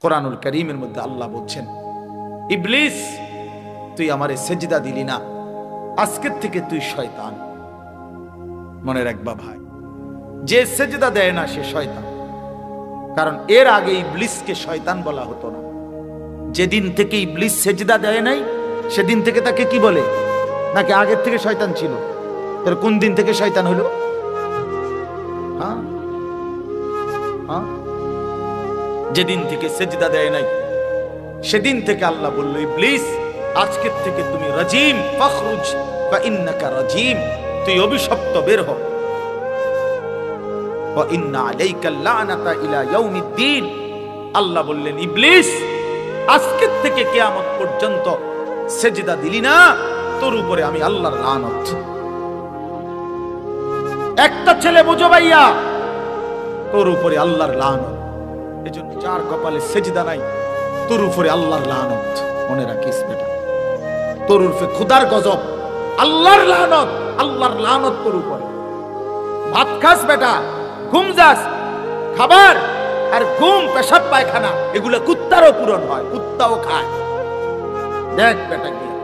কোরআনুল কারীমের মধ্যে আল্লাহ বলছেন, ইবলিস তুই আমারে সেজদা দিলি না, আজকের থেকে তুই শয়তান। মনে রাখবা ভাই, যে সেজদা দেয় না সে শয়তান। কারণ এর আগে ইবলিসকে শয়তান বলা হতো না। যেদিন থেকে ইবলিস সেজদা দেয় নাই সেদিন থেকে তাকে কি বলে? নাকি আগের থেকে শয়তান ছিল? তার কোন দিন থেকে শয়তান হলো? হ্যাঁ, যেদিন থেকে সেজদা দেয় নাই সেদিন থেকে আল্লাহ বলল, ইবলিস আজকের থেকে তুমি রাজিম, ফাখরুজ ফা ইন্নাকা রাজিম, তুই অভিশপ্ত, বের হ। ওয়া ইন্না আলাইকা লানাতা ইলা ইয়াউমিদ্দিন, আল্লাহ বললেন ইবলিস আজকের থেকে কিয়ামত পর্যন্ত সেজদা দিলি না, তোর উপরে আমি আল্লাহর লানত। একটা ছেলে বুঝো ভাইয়া, তোর উপরে আল্লাহর লানত। এজন্য যার কপালে সেজদা নাই তোর উপরে আল্লাহর লানত। মনে রাখিস বেটা, তোর উপরে খোদার গজব, আল্লাহর লানত, আল্লাহর লানত তোর উপরে। ভাত খাস বেটা, ঘুম যাস, খাবার আর ঘুম, পেশাব পায়খানা এগুলো কুত্তারও পূরণ হয়, কুত্তাও খায়। দেখ বেটা গিয়ে,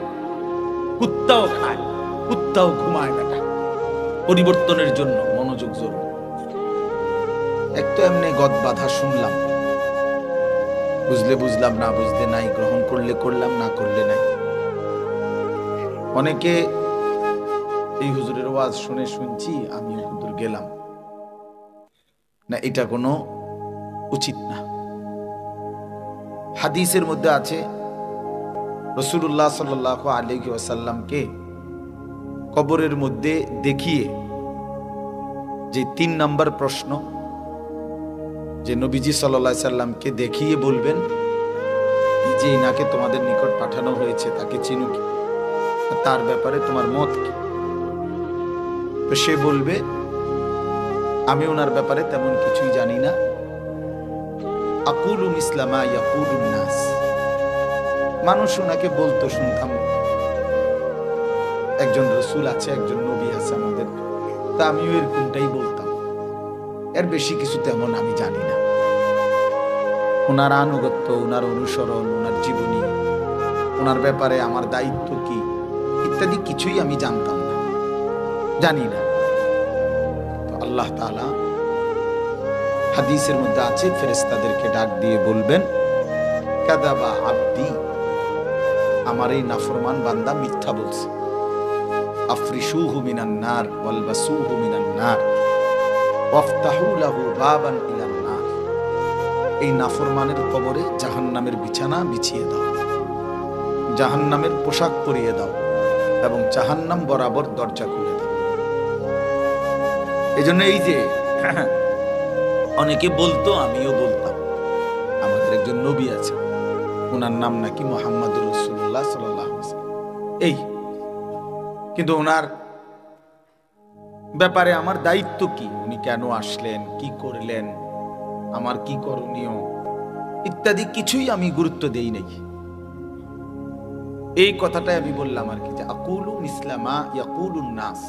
কুত্তাও খায়, কুত্তাও ঘুমায় বেটা। পরিবর্তনের জন্য মনোযোগ জরুরি। এক তো এমনি গদ বাধা শুনলাম, বুঝলে বুঝলাম, না বুঝলে নাই, গ্রহণ করলে করলাম, না করলে নাই। অনেকে এই হুজুরের ওয়াজ শুনে শুনছি, আমি হুজুর গেলাম না, এটা কোনো উচিত না। হাদিসের মধ্যে আছে রাসূলুল্লাহ সাল্লাল্লাহু আলাইহি ওয়াসাল্লামকে কবরের মধ্যে দেখিয়ে যে 3 নম্বর প্রশ্ন, যে নবীজি সাল্লাল্লাহু আলাইহি সাল্লামকে দেখিয়ে বলবেন যে ইনাকে তোমাদের নিকট পাঠানো হয়েছে, তাকে চিনো কি, তার ব্যাপারে তোমার মত কি? তো সে বলবে আমি ওনার ব্যাপারে তেমন কিছুই জানি না, আকুলু মিসলা মা ইয়াকুলুন নাস, মানুষ ওনাকে বলতো শুনতাম, একজন রাসূল আছে, একজন নবী আছে আমাদের, তা আমিও এরকমটাই বলতাম, এর বেশি কিছু তেমন আমি জানি না। ওনার আনুগত্য, ওনার অনুসরণ, ওনার জীবনী, ওনার ব্যাপারে আমার দায়িত্ব কি ইত্যাদি কিছুই আমি জানতাম না, জানি না। তো আল্লাহ তাআলা হাদিসের মধ্যে আছে ফেরেশতাদেরকে ডাক দিয়ে বলবেন, কাযাবা আবদি, আমার এই নাফরমান বান্দা মিথ্যা বলছে, আফরিশুহু মিনান নার ওয়ালবাসুহু মিনান নার ওয়াফতাহু লাহু বাবান ইলান নার, এই নাফরমানের কবরে জাহান্নামের বিছানা বিছিয়ে দাও, জাহান্নামের পোশাক পরিয়ে দাও এবং জাহান্নাম বরাবর দরজা খুলে দাও। এজন্য এই যে অনেকে বলতো, আমিও বলতাম, আমাদের একজন নবী আছে, ওনার নাম নাকি মুহাম্মদুর রাসূলুল্লাহ সাল্লাল্লাহু আলাইহি ওয়াসাল্লাম, এই কিন্তু ওনার ব্যাপারে আমার দায়িত্ব কি, উনি কেন আসলেন, কি করলেন, আমার কি করণীয় ইত্যাদি কিছুই আমি গুরুত্ব দেই নাই। এই কথাটাই আমি বললাম আর কি, যে আকুলু মিসলা মা ইয়াকুলুন নাস,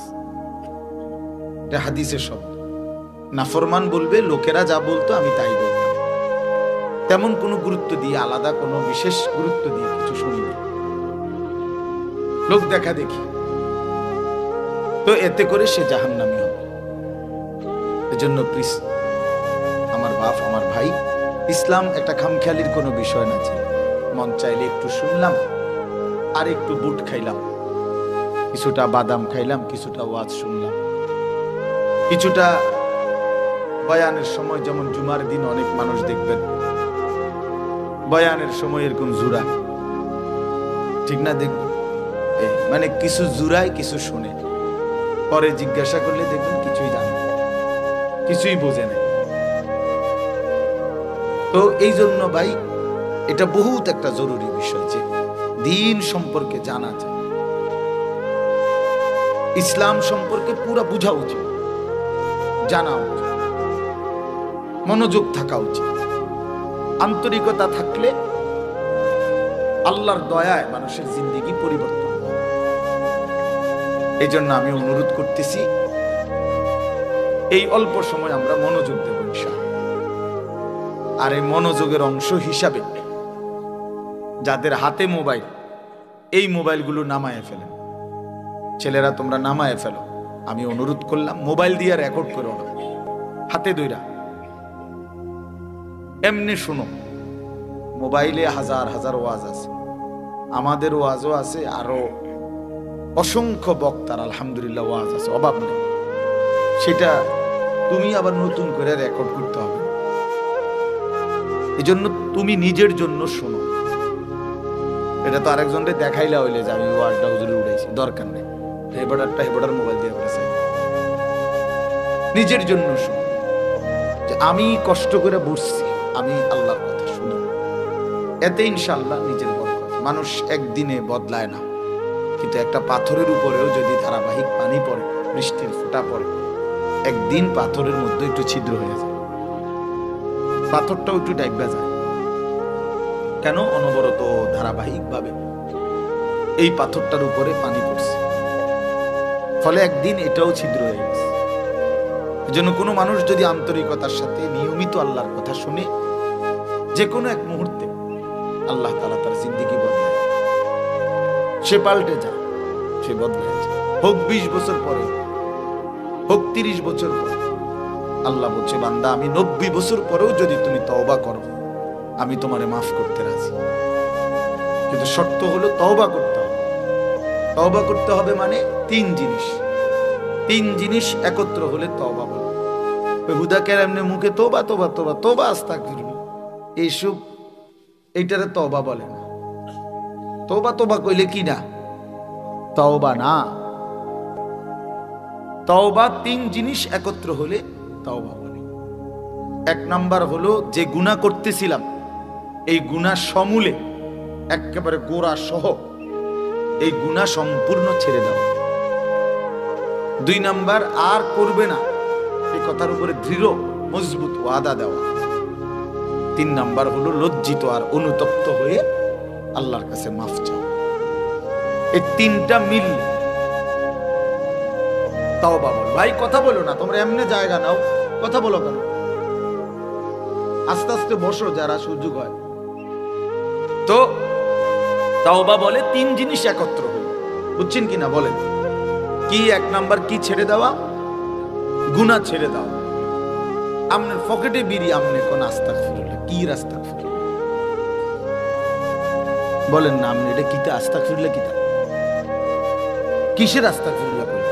এটা হাদিসের শব্দ। নাফরমান বলবে লোকেরা যা বলতো আমি তাই বলতাম, তেমন কোনো গুরুত্ব দিয়ে, আলাদা কোনো বিশেষ গুরুত্ব দিয়ে কিছু শুনিনি, লোক দেখা দেখি, তো এতে করে সে জাহান্নামী হবে। এজন্য প্লিজ আমার বাপ, আমার ভাই, ইসলাম একটা খামখেয়ালির কোনো বিষয় না, যে মন চাইলে একটু শুনলাম আর একটু বুট খাইলাম, কিছুটা বাদাম খাইলাম, কিছুটা ওয়াজ শুনলাম, কিছুটা বয়ানের সময়, যেমন জুমার দিন অনেক মানুষ দেখবেন বয়ানের সময় এরকম জুরা, ঠিক না, দেখবেন মানে কিছু জুরায় কিছু শুনে, পরে জিজ্ঞাসা করলে দেখবেন কিছুই জানে না, কিছুই বোঝে না। তো এই জন্য ভাই এটা বহুত একটা জরুরি বিষয়, যে দিন সম্পর্কে জানা যায়, ইসলাম সম্পর্কে পুরো বোঝা উচিত, জানা উচিত, মনোযোগ থাকা উচিত। আন্তরিকতা থাকলে আল্লাহর দয়ায় মানুষের জিন্দেগি পরিবর্তন হয়। এই জন্য আমি অনুরোধ করতেছি, এই অল্প সময় আমরা মনোযোগ দেব ইনশাআল্লাহ। আর এই মনোযোগের অংশ হিসাবে যাদের হাতে মোবাইল, এই মোবাইলগুলো নামায় ফেলেন। ছেলেরা তোমরা নামায় ফেলো, আমি অনুরোধ করলাম। মোবাইল দিয়ে রেকর্ড করো না, হাতে দইরা এমনি শুনো। মোবাইলে হাজার হাজার ওয়াজ আছে, আমাদের ওয়াজও আছে, আরো অসংখ্য বক্তার আলহামদুলিল্লাহ ওয়াজ আছে, অভাব নেই। সেটা তুমি আবার নতুন করে রেকর্ড করতে হবে। এজন্য তুমি নিজের জন্য শোনো। এটা তো আরেকজনকে দেখাইলা হইলে যে আমি ওয়াজটা হুজুরে উঠাইছি, দরকার নেই। হেবড়ার মোবাইল দিয়ে করেছে। নিজের জন্য শোনো যে আমি কষ্ট করে বসছি, আমি আল্লাহর কথা শুনি, এতে ইনশাআল্লাহ নিজের বরকত। মানুষ একদিনে বদলায় না, কিন্তু একটা পাথরের উপরেও যদি ধারাবাহিক পানি পড়ে, বৃষ্টির ফোঁটা পড়ে, একদিন পাথরের মধ্যে একটু ছিদ্র হয়ে যায়, পাথরটাও একটু ডাইবা যায়। কেন? অনবরত ধারাবাহিক ভাবে এই পাথরটার উপরে পানি পড়ছে, ফলে একদিন এটাও ছিদ্র হয়ে গেছে। এজন্য কোনো মানুষ যদি আন্তরিকতার সাথে নিয়মিত আল্লাহর কথা শুনে, যে কোনো এক মুহূর্তে আল্লাহ তাআলা তার জিন্দেগি বদলায়, সে পাল্টে যায়, সে বদলে যায়। হোক 20 বছর পরে, হোক 30 বছর পরে। আল্লাহ বলছে, বান্দা আমি 90 বছর পরেও যদি তুমি তওবা করো, আমি তোমারে মাফ করতে রাজি। কিন্তু শর্ত হলো তওবা করতে হবে। তওবা করতে হবে মানে 3 জিনিস। 3 জিনিস একত্র হলে তওবা বলে। ওই হুদাকের এমনি মুখে তোবা তোবা তোবা তোবা আস্তাগফিরুল্লাহ, এইসব এইটারে তওবা বলে না। তোবা তোবা কইলে কি না? তওবা না। তওবা 3 জিনিস একত্র হলে তওবা বলে। 1 নাম্বার হলো যে গুনাহ করতেছিলাম, এই গুনাহ সমূলে একেবারে গোড়া সহ এই গুনাহ সম্পূর্ণ ছেড়ে দাও। 2 নাম্বার আর করবে না, এই কথার উপরে দৃঢ় মজবুত ওয়াদা দেওয়া। 3 নাম্বার হলো লজ্জিত আর অনুতপ্ত হয়ে আল্লাহর কাছে মাফ চাও। এই 3টা মিললে তওবা বল। ভাই কথা বলো না, তোমরা এমনি জায়গা নাও, কথা বলো কেন? আস্তে আস্তে বসো, যারা সুযোগ হয়। তো তওবা বলে 3 জিনিস একত্র হলো, বুঝছেন কিনা বলেন? কি? 1 নাম্বার কি? ছেড়ে দেওয়া, গুনাহ ছেড়ে দাও। আপনার পকেটে বিড়ি, আপনি কোন আস্তাগফিরুল্লাহ, কি আস্তাগফিরুল্লাহ বলেন না? আপনি এটা কিতা আস্তাগফিরুল্লাহ, কিতা কিসের আস্তাগফিরুল্লাহ বলেন?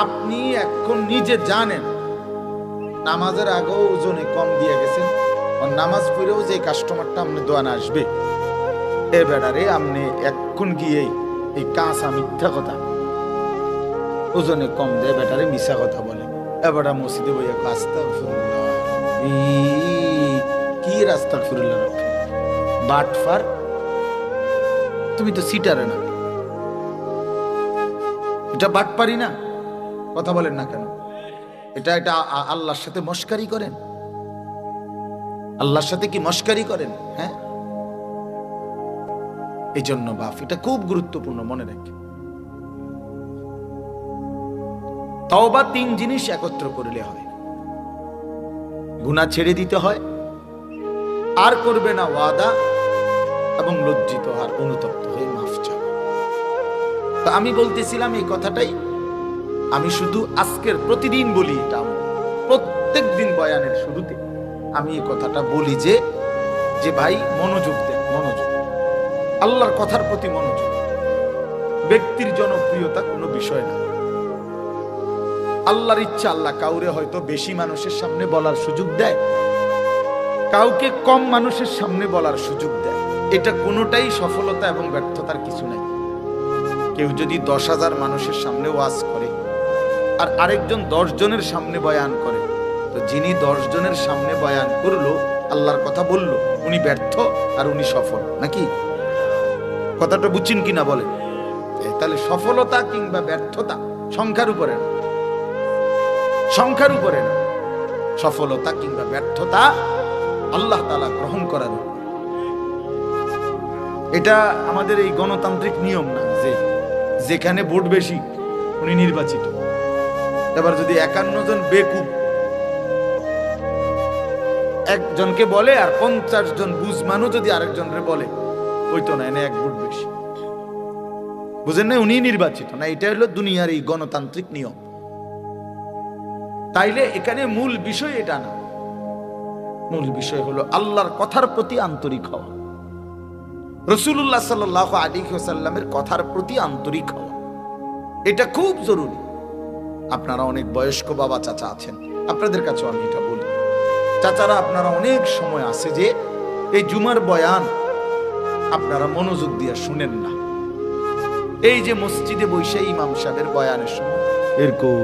আপনি এখন নিজে জানেন নামাজের আগেও ওজনে কম দিয়ে গেছেন, আর নামাজ পড়েও যে কাস্টমারটা আপনি দোয়ানে আসবে, এ বেড়ারে আপনি এখন গিয়ে এই কাঁচা মিথ্যা কথা, ওজনে কম দেয় বেটারে মিশা কথা বলে, এবারে মসজিদে বইয়া আস্তাগফিরুল্লাহ, কি আস্তাগফিরুল্লাহ বাটফার, তুমি তো সিটারে না, এটা বাটপারি না? কথা বলেন না কেন? এটা আল্লাহর সাথে মস্কারি করেন? আল্লাহর সাথে কি মস্কারি করেন? হ্যাঁ, এই জন্য বাপ, এটা খুব গুরুত্বপূর্ণ, মনে রাখেন। তওবা 3 জিনিস একত্র করলে হয়। গুনাহ ছেড়ে দিতে হয়, আর করবে না ওয়াদা, এবং লজ্জিত আর অনুতপ্ত হয়ে মাফ চাও। তো আমি বলতেছিলাম এই কথাটাই আমি শুধু আজকের প্রতিদিন বলি, এটা প্রত্যেক দিন বয়ানের শুরুতে আমি এই কথাটা বলি যে যে ভাই মনোযোগ দেন, মনোযোগ, আল্লাহর কথার প্রতি মনোযোগ। ব্যক্তির জনপ্রিয়তা কোনো বিষয় না, আল্লাহর ইচ্ছা। আল্লাহ কাউরে হয়তো বেশি মানুষের সামনে বলার সুযোগ দেয়, কাউকে কম মানুষের সামনে বলার সুযোগ দেয়। এটা কোনোটাই সফলতা এবং ব্যর্থতার কিছু নাই। কেউ যদি 10,000 মানুষের সামনে ওয়াজ করে আর আরেকজন 10 জনের সামনে বয়ান করে, তো যিনি 10 জনের সামনে বয়ান করলো, আল্লাহর কথা বলল, উনি ব্যর্থ আর উনি সফল নাকি? কথাটা বুঝছেন কিনা বলেন? তাহলে সফলতা কিংবা ব্যর্থতা সংখ্যার উপরে না, সংখ্যার উপরে না। সফলতা কিংবা ব্যর্থতা আল্লাহ তাআলা গ্রহণ করার। এটা আমাদের এই গণতান্ত্রিক নিয়ম না যে যেখানে ভোট বেশি উনি নির্বাচিত। এবার যদি 51 জন বেকুব একজনকে বলে আর 50 জন বুঝমানও যদি আরেকজনকে বলে ওই তো না, এনে এক ভোট বেশি। বুঝেন না, উনি নির্বাচিত না। এটা হলো দুনিয়ার এই গণতান্ত্রিক নিয়ম। তাইলে এখানে মূল বিষয় এটা না, মূল বিষয় হলো আল্লাহর কথার প্রতি আন্তরিক হওয়া, রাসূলুল্লাহ সাল্লাল্লাহু আলাইহি ওয়াসাল্লামের কথার প্রতি আন্তরিক হওয়া। এটা খুব জরুরি। আপনারা অনেক বয়স্ক বাবা চাচা আছেন, আপনাদের কাছে আমি এটা বলি, চাচারা আপনারা অনেক সময় আছে যে এই জুমার বয়ান আপনারা মনোযোগ দিয়ে শুনেন না। এই যে মসজিদে বসে ইমাম সাহেবের বয়ানের সময় এরকম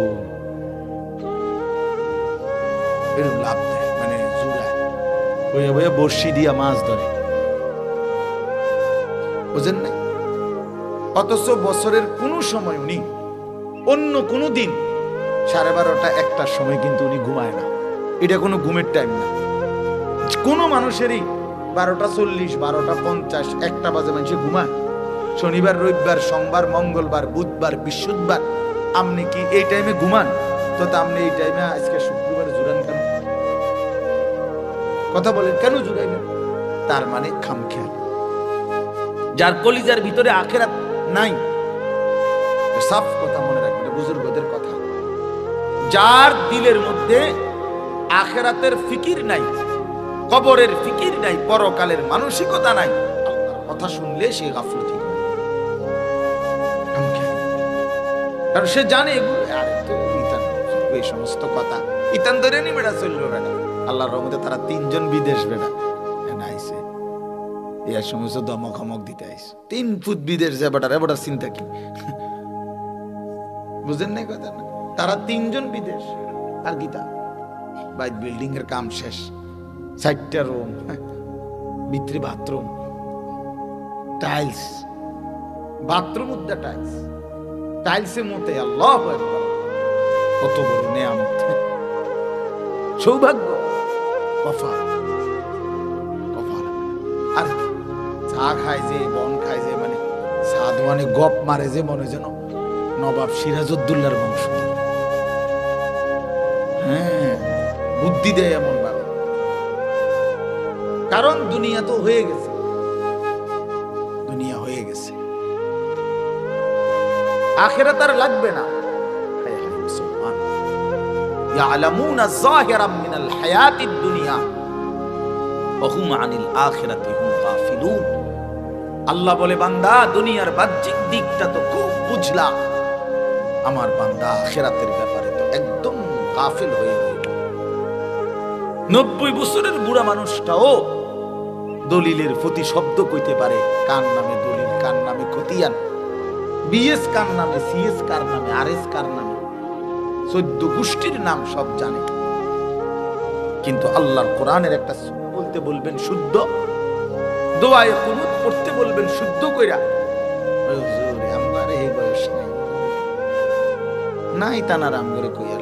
লাভ দেয়, মানে জুড়ায় বইয়া বইয়া বর্ষি দিয়া মাছ ধরে, বুঝেন না? অথচ বছরের কোনো সময় উনি অন্য কোনো দিন 12:30 1টার সময় কিন্তু উনি ঘুমায় না। এটা কোনো ঘুমের টাইম না। কোনো মানুষেরই 12:40 12:50 1টা বাজে মানুষে ঘুমায়। শনিবার রবিবার সোমবার মঙ্গলবার বুধবার বৃহস্পতিবার আপনি কি এই টাইমে ঘুমান? তো আপনি এই টাইমে আজকে শুক্রবার জুড়ান কেন? কথা বলেন, কেন জুড়াইবেন? তার মানে খামখেয়াল। যার কলিজার ভিতরে আখিরাত নাই, সাফ কথা মনে রাখবেন, বুজুর্গদের কথা। যার দিলের মধ্যে আখিরাতের ফিকির নাই, কবরের ফিকির নাই, পরকালের মানসিকতা নাই, আল্লাহর কথা শুনলে সে গাফলতি করে। কারণ সে জানে এগুলো এই সমস্ত কথা ইতান ধরে নি বেড়া চললো বেড়া। আল্লাহর রহমতে তারা 3 জন বিদেশ বেড়া আইসে, এর সমস্ত দমক হমক দিতে আইস। 3 ফুট বিদেশ যায় বেটার, এবার চিন্তা কি? বুঝেন নাই কথা না? তারা 3 জন বিদেশ। আর গীতা বাইক বিল্ডিং এর কাম শেষ, 4টা রুম, ভিতরে বাথরুম, টাইলস, বাথরুম উদ্দা টাইলস, টাইলসে মতে আল্লাহু আকবার, কত বড় নেয়ামত, সৌভাগ্য, কফাল কফাল। আর চা খায় যে, বন খায় যে, মানে সাধুয়ানে গপ মারে যে, মনে যেন নবাব সিরাজউদ্দৌলার বংশ। হ্যাঁ, বুদ্ধি দেয় এমন ভাবে। কারণ দুনিয়া তো হয়ে গেছে, দুনিয়া হয়ে গেছে, আখিরাত আর লাগবে না। ইয়ালামুনা যাহিরাম মিনাল হায়াতিদ দুনিয়া ওয়া হুম আনিল আখিরাতি হুম গাফিলুন। আল্লাহ বলে, বান্দা দুনিয়ার বাহ্যিক দিকটা তো খুব বুঝলা, আমার বান্দা আখিরাতের ব্যাপারে তো একদম গাফিল হয়ে গেল। 90 বছরের বুড়া মানুষটাও দলিলের প্রতি শব্দ কইতে পারে, কার নামে দলিল, কার নামে খতিয়ান, বিএস কার নামে, সিএস কার নামে, আরএস কার নামে, 14 গোষ্ঠীর নাম সব জানে। কিন্তু আল্লাহর কোরআনের একটা বলতে বলবেন শুদ্ধ, দোয়ায়ে কুনুত পড়তে বলবেন শুদ্ধ কইরা, হুজুর আমার এই বয়স নাই নাই তানার আমগরে কইয়া